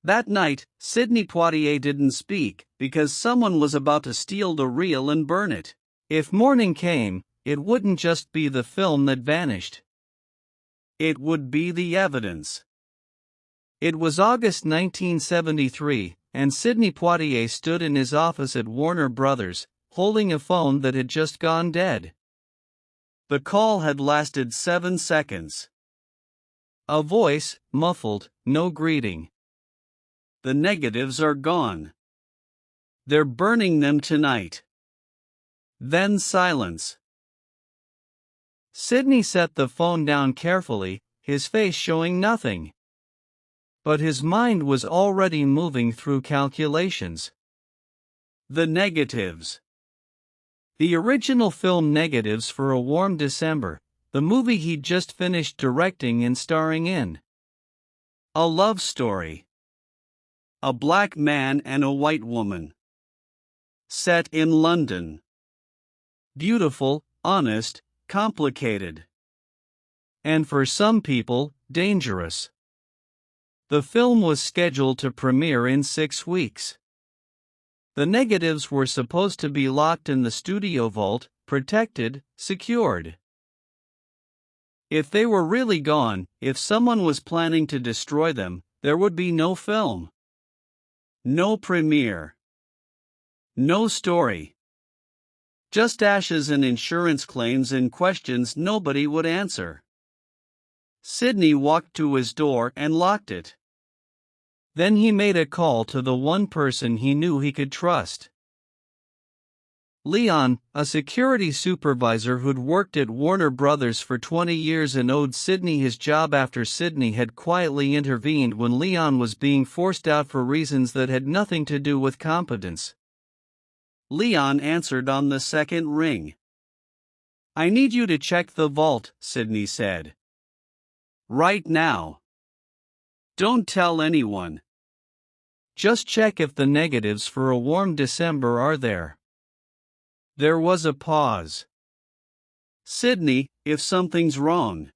That night, Sidney Poitier didn't speak, because someone was about to steal the reel and burn it. If morning came, it wouldn't just be the film that vanished. It would be the evidence. It was August 1973, and Sidney Poitier stood in his office at Warner Brothers, holding a phone that had just gone dead. The call had lasted 7 seconds. A voice, muffled, no greeting. The negatives are gone. They're burning them tonight. Then silence. Sidney set the phone down carefully, his face showing nothing. But his mind was already moving through calculations. The negatives. The original film Negatives for a Warm December, the movie he'd just finished directing and starring in. A love story. A black man and a white woman. Set in London. Beautiful, honest, complicated. And for some people, dangerous. The film was scheduled to premiere in 6 weeks. The negatives were supposed to be locked in the studio vault, protected, secured. If they were really gone, if someone was planning to destroy them, there would be no film. No premiere. No story. Just ashes and insurance claims and questions nobody would answer. Sidney walked to his door and locked it. Then he made a call to the one person he knew he could trust. Leon, a security supervisor who'd worked at Warner Brothers for 20 years and owed Sidney his job after Sidney had quietly intervened when Leon was being forced out for reasons that had nothing to do with competence. Leon answered on the second ring. "I need you to check the vault," Sidney said. "Right now. Don't tell anyone. Just check if the negatives for a Warm December are there." There was a pause. "Sidney, if something's wrong."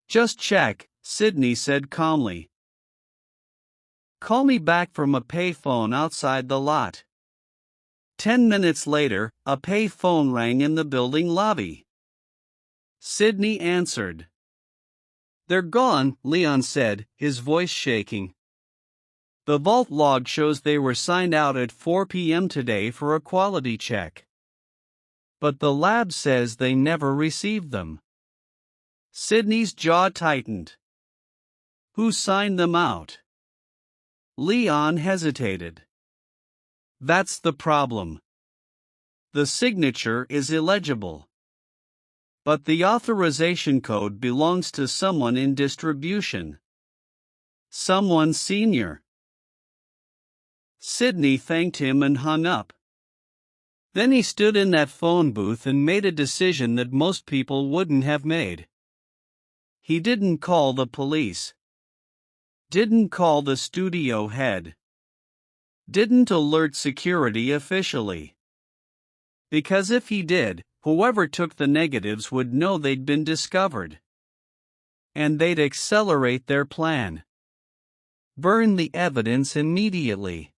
"Just check," Sidney said calmly. "Call me back from a pay phone outside the lot." 10 minutes later, a pay phone rang in the building lobby. Sidney answered. "They're gone," Leon said, his voice shaking. "The vault log shows they were signed out at 4 p.m. today for a quality check. But the lab says they never received them." Sidney's jaw tightened. "Who signed them out?" Leon hesitated. "That's the problem. The signature is illegible. But the authorization code belongs to someone in distribution. Someone senior." Sidney thanked him and hung up. Then he stood in that phone booth and made a decision that most people wouldn't have made. He didn't call the police. Didn't call the studio head. Didn't alert security officially. Because if he did, whoever took the negatives would know they'd been discovered. And they'd accelerate their plan. Burn the evidence immediately.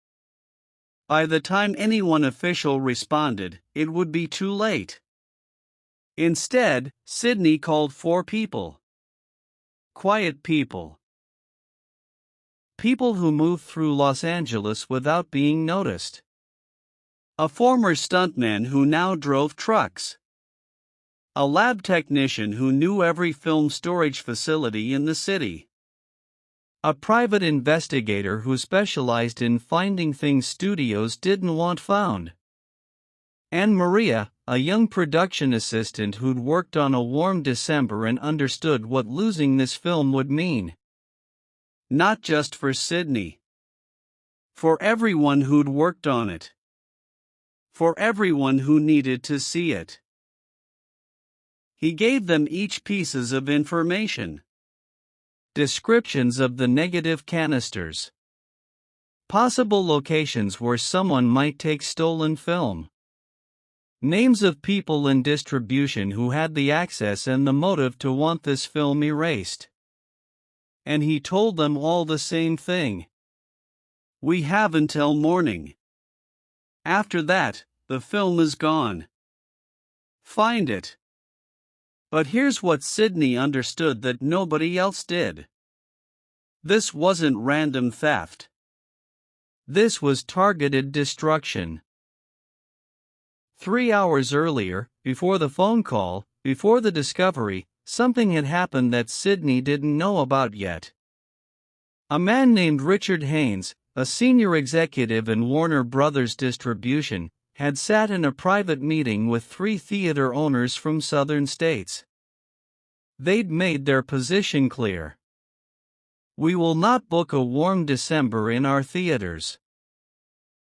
By the time anyone official responded, it would be too late. Instead, Sidney called 4 people. Quiet people. People who moved through Los Angeles without being noticed. A former stuntman who now drove trucks. A lab technician who knew every film storage facility in the city. A private investigator who specialized in finding things studios didn't want found. And Maria, a young production assistant who'd worked on A Warm December and understood what losing this film would mean. Not just for Sidney. For everyone who'd worked on it. For everyone who needed to see it. He gave them each pieces of information. Descriptions of the negative canisters. Possible locations where someone might take stolen film. Names of people in distribution who had the access and the motive to want this film erased. And he told them all the same thing. We have until morning. After that, the film is gone. Find it. But here's what Sidney understood that nobody else did. This wasn't random theft. This was targeted destruction. 3 hours earlier, before the phone call, before the discovery, something had happened that Sidney didn't know about yet. A man named Richard Haynes, a senior executive in Warner Brothers Distribution, had sat in a private meeting with 3 theater owners from southern states. They'd made their position clear. We will not book a warm December in our theaters.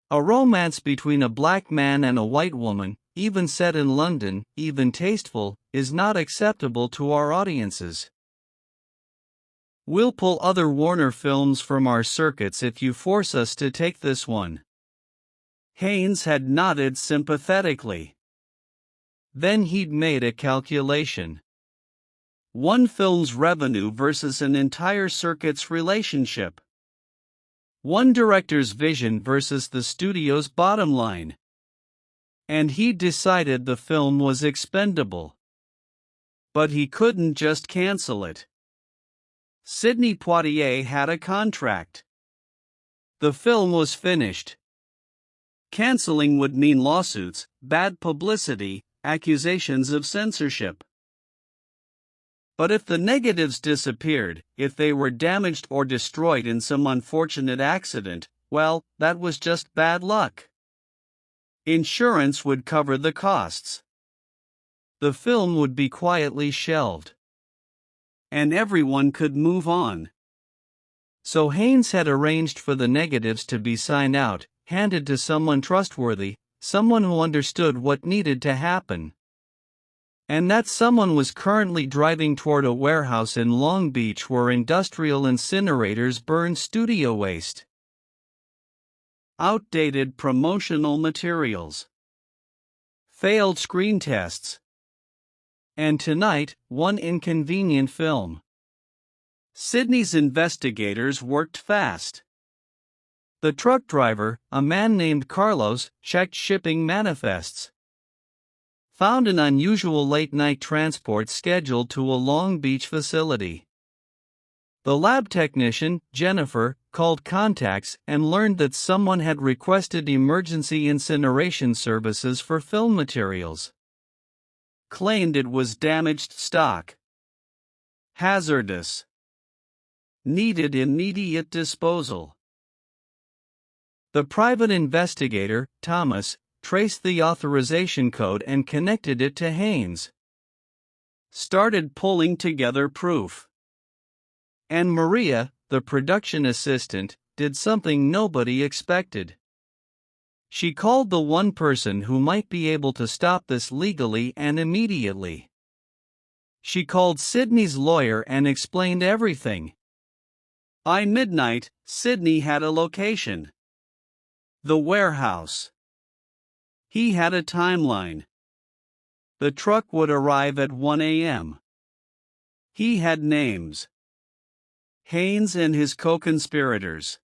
A romance between a black man and a white woman, even set in London, even tasteful, is not acceptable to our audiences. We'll pull other Warner films from our circuits if you force us to take this one. Haynes had nodded sympathetically. Then he'd made a calculation. One film's revenue versus an entire circuit's relationship. One director's vision versus the studio's bottom line. And he decided the film was expendable. But he couldn't just cancel it. Sidney Poitier had a contract. The film was finished. Canceling would mean lawsuits, bad publicity, accusations of censorship. But if the negatives disappeared, if they were damaged or destroyed in some unfortunate accident, well, that was just bad luck. Insurance would cover the costs. The film would be quietly shelved. And everyone could move on. So Haynes had arranged for the negatives to be signed out, handed to someone trustworthy, someone who understood what needed to happen. And that someone was currently driving toward a warehouse in Long Beach where industrial incinerators burn studio waste. Outdated promotional materials. Failed screen tests. And tonight, one inconvenient film. Sidney's investigators worked fast. The truck driver, a man named Carlos, checked shipping manifests. Found an unusual late-night transport scheduled to a Long Beach facility. The lab technician, Jennifer, called contacts and learned that someone had requested emergency incineration services for film materials. Claimed it was damaged stock. Hazardous. Needed immediate disposal. The private investigator, Thomas, traced the authorization code and connected it to Haynes. Started pulling together proof. And Maria, the production assistant, did something nobody expected. She called the one person who might be able to stop this legally and immediately. She called Sidney's lawyer and explained everything. By midnight, Sidney had a location. The warehouse. He had a timeline. The truck would arrive at 1 a.m. He had names. Haynes and his co-conspirators.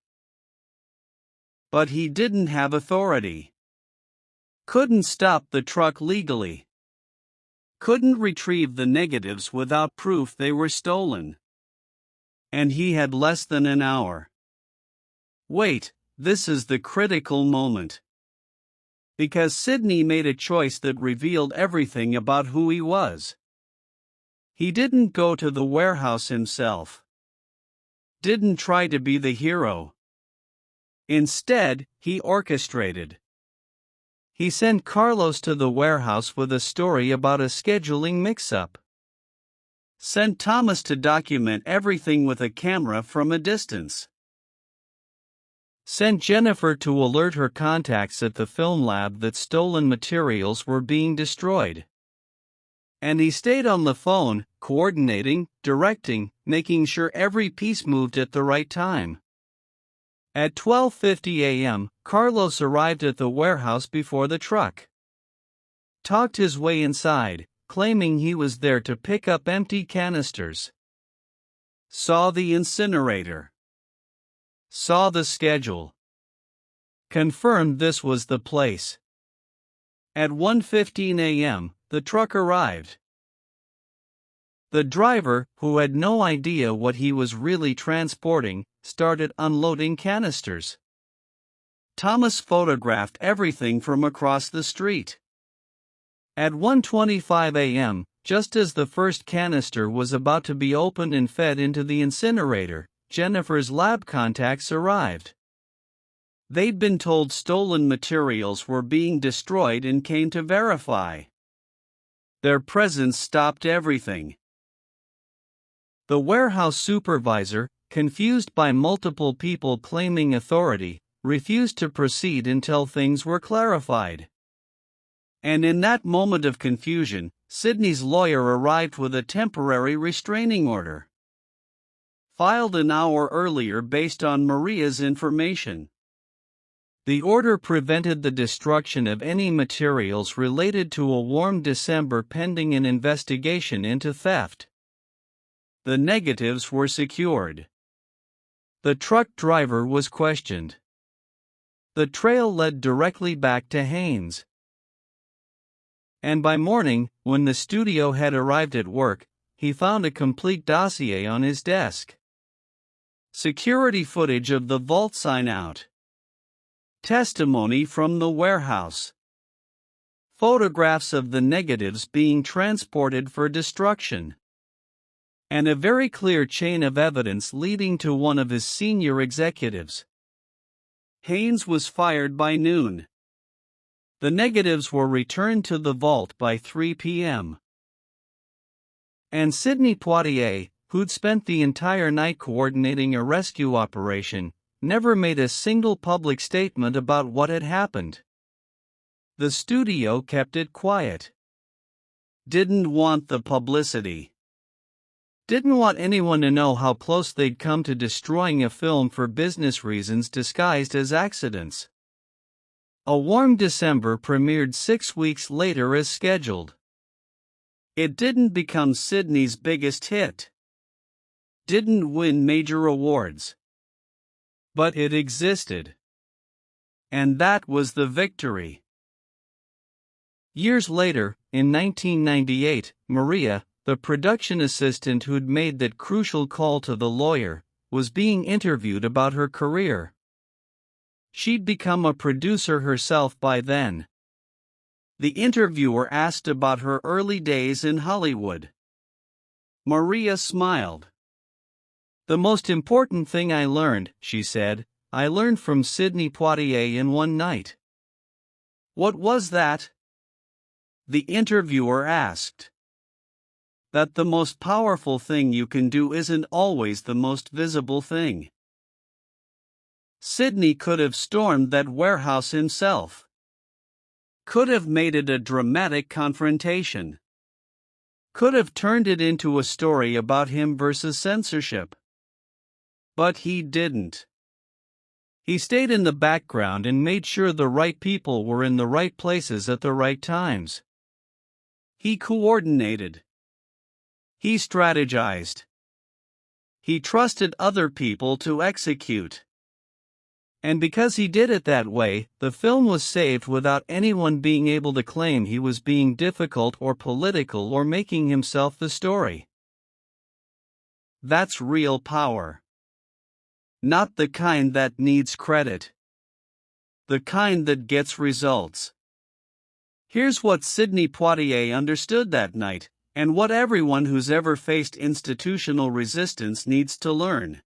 But he didn't have authority. Couldn't stop the truck legally. Couldn't retrieve the negatives without proof they were stolen. And he had less than an hour. Wait, this is the critical moment. Because Sidney made a choice that revealed everything about who he was. He didn't go to the warehouse himself. Didn't try to be the hero. Instead, he orchestrated. He sent Carlos to the warehouse with a story about a scheduling mix-up. Sent Thomas to document everything with a camera from a distance. Sent Jennifer to alert her contacts at the film lab that stolen materials were being destroyed. And he stayed on the phone, coordinating, directing, making sure every piece moved at the right time. At 12:50 a.m., Carlos arrived at the warehouse before the truck. Talked his way inside, claiming he was there to pick up empty canisters. Saw the incinerator. Saw the schedule. confirmed this was the place. At 1:15 a.m., the truck arrived. The driver, who had no idea what he was really transporting, started unloading canisters. Thomas photographed everything from across the street. At 1:25 a.m., just as the first canister was about to be opened and fed into the incinerator, Jennifer's lab contacts arrived. They'd been told stolen materials were being destroyed and came to verify. Their presence stopped everything. The warehouse supervisor, confused by multiple people claiming authority, refused to proceed until things were clarified. And in that moment of confusion, Sidney's lawyer arrived with a temporary restraining order, filed an hour earlier based on Maria's information. The order prevented the destruction of any materials related to a warm December pending an investigation into theft. The negatives were secured. The truck driver was questioned. The trail led directly back to Haynes. And by morning, when the studio had arrived at work, he found a complete dossier on his desk. Security footage of the vault sign out. Testimony from the warehouse. Photographs of the negatives being transported for destruction. And a very clear chain of evidence leading to one of his senior executives. Haynes was fired by noon. The negatives were returned to the vault by 3 p.m. And Sidney Poitier, who'd spent the entire night coordinating a rescue operation, never made a single public statement about what had happened. The studio kept it quiet. Didn't want the publicity. Didn't want anyone to know how close they'd come to destroying a film for business reasons disguised as accidents. A Warm December premiered 6 weeks later as scheduled. It didn't become Sidney's biggest hit. Didn't win major awards. But it existed. And that was the victory. Years later, in 1998, Maria, the production assistant who'd made that crucial call to the lawyer, was being interviewed about her career. She'd become a producer herself by then. The interviewer asked about her early days in Hollywood. Maria smiled. "The most important thing I learned," she said, "I learned from Sidney Poitier in one night." "What was that?" the interviewer asked. "That the most powerful thing you can do isn't always the most visible thing." Sidney could have stormed that warehouse himself. Could have made it a dramatic confrontation. Could have turned it into a story about him versus censorship. But he didn't. He stayed in the background and made sure the right people were in the right places at the right times. He coordinated. He strategized. He trusted other people to execute. And because he did it that way, the film was saved without anyone being able to claim he was being difficult or political or making himself the story. That's real power. Not the kind that needs credit. The kind that gets results. Here's what Sidney Poitier understood that night, and what everyone who's ever faced institutional resistance needs to learn.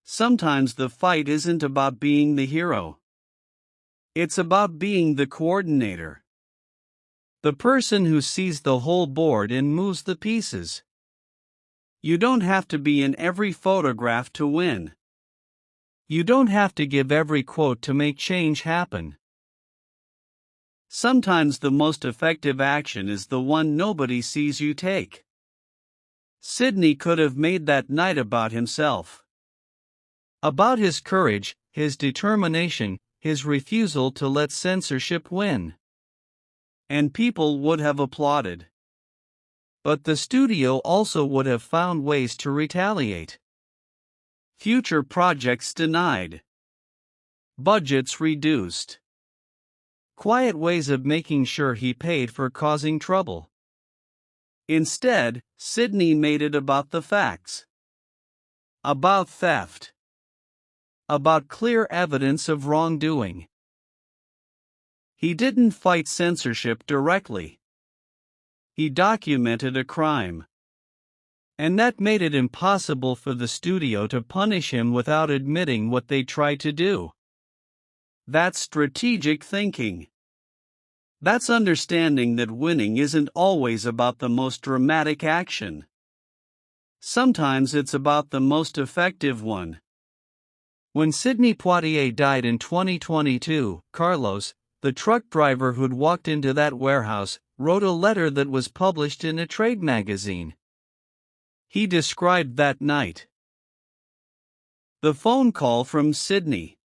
Sometimes the fight isn't about being the hero. It's about being the coordinator. The person who sees the whole board and moves the pieces. You don't have to be in every photograph to win. You don't have to give every quote to make change happen. Sometimes the most effective action is the one nobody sees you take. Sidney could have made that night about himself. About his courage, his determination, his refusal to let censorship win. And people would have applauded. But the studio also would have found ways to retaliate. Future projects denied. Budgets reduced. Quiet ways of making sure he paid for causing trouble. Instead, Sidney made it about the facts. About theft. About clear evidence of wrongdoing. He didn't fight censorship directly. He documented a crime. And that made it impossible for the studio to punish him without admitting what they tried to do. That's strategic thinking. That's understanding that winning isn't always about the most dramatic action. Sometimes it's about the most effective one. When Sidney Poitier died in 2022, Carlos, the truck driver who'd walked into that warehouse, wrote a letter that was published in a trade magazine. He described that night. The phone call from Sidney.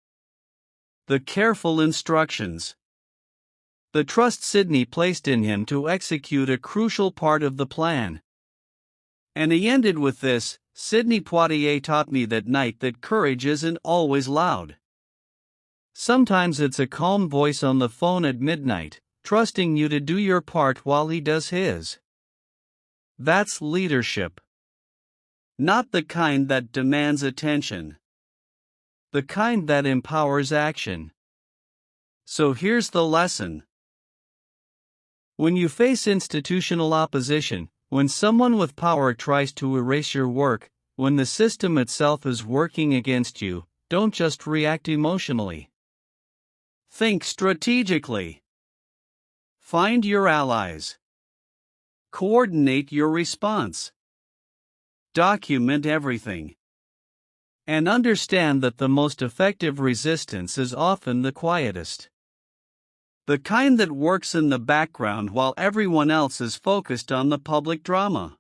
The careful instructions. The trust Sidney placed in him to execute a crucial part of the plan. And he ended with this: Sidney Poitier taught me that night that courage isn't always loud. Sometimes it's a calm voice on the phone at midnight, trusting you to do your part while he does his. That's leadership. Not the kind that demands attention. The kind that empowers action. So here's the lesson. When you face institutional opposition, when someone with power tries to erase your work, when the system itself is working against you, don't just react emotionally. Think strategically. Find your allies. Coordinate your response. Document everything. And understand that the most effective resistance is often the quietest. The kind that works in the background while everyone else is focused on the public drama.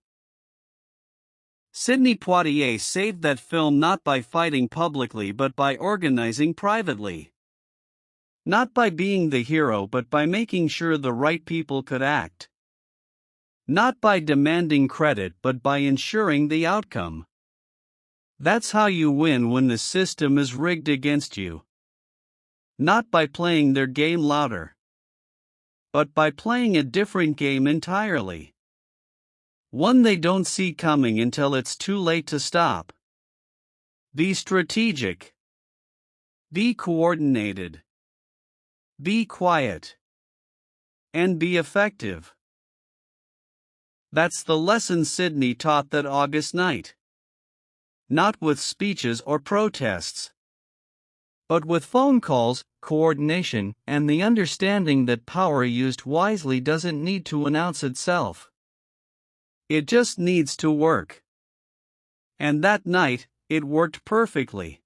Sidney Poitier saved that film not by fighting publicly but by organizing privately. Not by being the hero but by making sure the right people could act. Not by demanding credit but by ensuring the outcome. That's how you win when the system is rigged against you. Not by playing their game louder, but by playing a different game entirely. One they don't see coming until it's too late to stop. Be strategic. Be coordinated. Be quiet. And be effective. That's the lesson Sidney taught that August night. Not with speeches or protests, but with phone calls, coordination, and the understanding that power used wisely doesn't need to announce itself. It just needs to work. And that night, it worked perfectly.